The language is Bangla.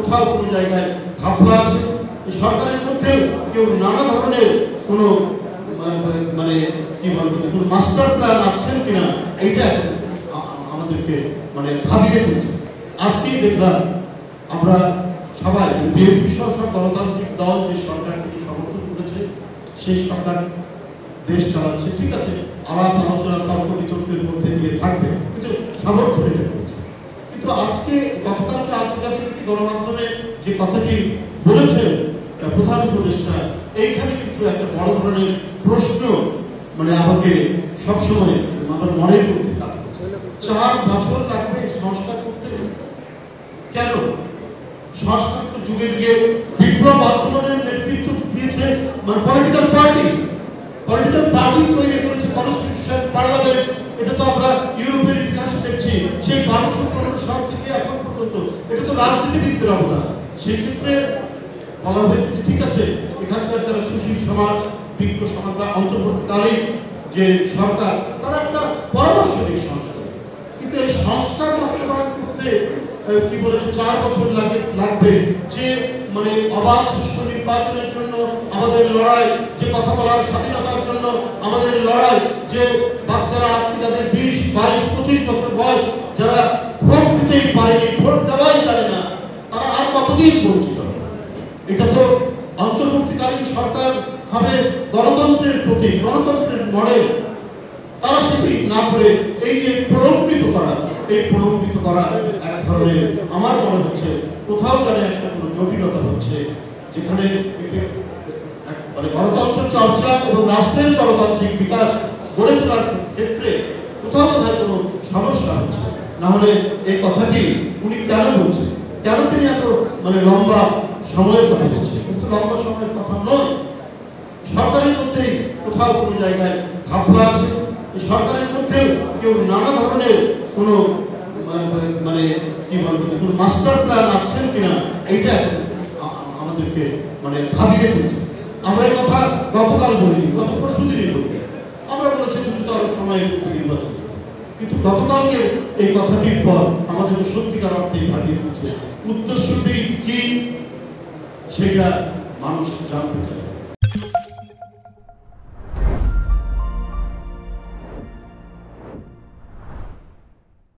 কোথাও কোনো জায়গায় ঘাপলা আছে। সরকারের মধ্যেও কেউ নানা ধরনের কোনো মানে কি বলবো কোনো মাস্টার প্ল্যান আছেন কিনা এইটা আমাদেরকে মানে ভাবিয়ে তুলছে। আজকেই দেখলাম আমরা সবাই বিএনপি সহ সব গণতান্ত্রিক দল যে সরকারকে সমর্থন করেছে, সেই সরকার দেশ চালাচ্ছে, ঠিক আছে, আলাপ আলোচনা তর্ক বিতর্কের মধ্যে দিয়ে থাকবে, কিন্তু সমর্থন এটা করছে। কিন্তু আজকে গতকালকে আন্তর্জাতিক গণমাধ্যমে যে কথাটি বলেছেন প্রধান উপদেষ্টা, এইখানে কিন্তু একটা বড় ধরনের প্রশ্ন মানে আমাকে সবসময় আমার মনের মধ্যে কাজ করছে। 4 বছর লাগবে সংস্কার করতে। কেন? সংস্কার তো যুগে যুগে বিপ্লব আন্দোলনের নেতৃত্ব দিয়েছে মানে পলিটিক্যাল পার্টি তৈরি করেছে কনস্টিটিউশন, পার্লামেন্ট। এটা তো আমরা ইউরোপের ইতিহাসে দেখছি, সেই 1255 সাল থেকে এখন পর্যন্ত এটা তো রাজনীতিবিদদের অবদান। সেই ক্ষেত্রে বলা হয়েছে যে ঠিক আছে, এখানকার যারা সুশীল সমাজ, বিজ্ঞ সমাজ বা অন্তর্বর্তীকালীন যে সরকার, তারা একটা পরামর্শ নেই সংস্কার। কিন্তু এই সংস্কার বাস্তবায়ন করতে কি বলে 4 বছর লাগবে। যে মানে অবাধ সুষ্ঠু নির্বাচনের জন্য আমাদের লড়াই, যে কথা বলার স্বাধীনতার জন্য আমাদের লড়াই, যে বাচ্চারা আছে যাদের 20, 22, 25 বছর বয়স, যারা ভোট দিতেই পারেনি, ভোট দেওয়াই জানে না, তারা আর কতদিন বঞ্চিত হবে? এটা তো অন্তর্বর্তীকালীন সরকার হবে গণতন্ত্রের প্রতীক, গণতন্ত্রের মডেল। তারা সেটি না করে এই যে প্রলম্বিত করা এক ধরনের আমার মনে হচ্ছে কোথাও যেন একটা কোনো জটিলতা হচ্ছে, যেখানে মানে গণতন্ত্র চর্চা এবং রাষ্ট্রের গণতান্ত্রিক বিকাশ গড়ে তোলার ক্ষেত্রে কোথাও কোনো সমস্যা হচ্ছে। না হলে এই কথাটি উনি কেন বলছেন, কেন তিনি এত মানে লম্বা সময়ের কথা বলছেন? কিন্তু লম্বা সময়ের কথা নয়, সরকারের মধ্যেই কোথাও কোনো জায়গায় ঘাপলা আছে। সরকারের মধ্যেও কেউ নানা ধরনের কোনো মানে কি বলবো কোনো মাস্টার প্ল্যান আছেন কিনা এইটা আমাদেরকে মানে ভাবিয়ে তুলছে। আমরা এই কথা গতকাল বলিনি, গত পরশু দিনই বলি। আমরা বলেছি দ্রুততর সময়ে নির্বাচন, কিন্তু গতকালকে এই কথাটির পর আমাদেরকে সত্যিকার অর্থে ভাবিয়ে তুলছে। উদ্দেশ্যটি কি সেটা মানুষ জানতে চায়।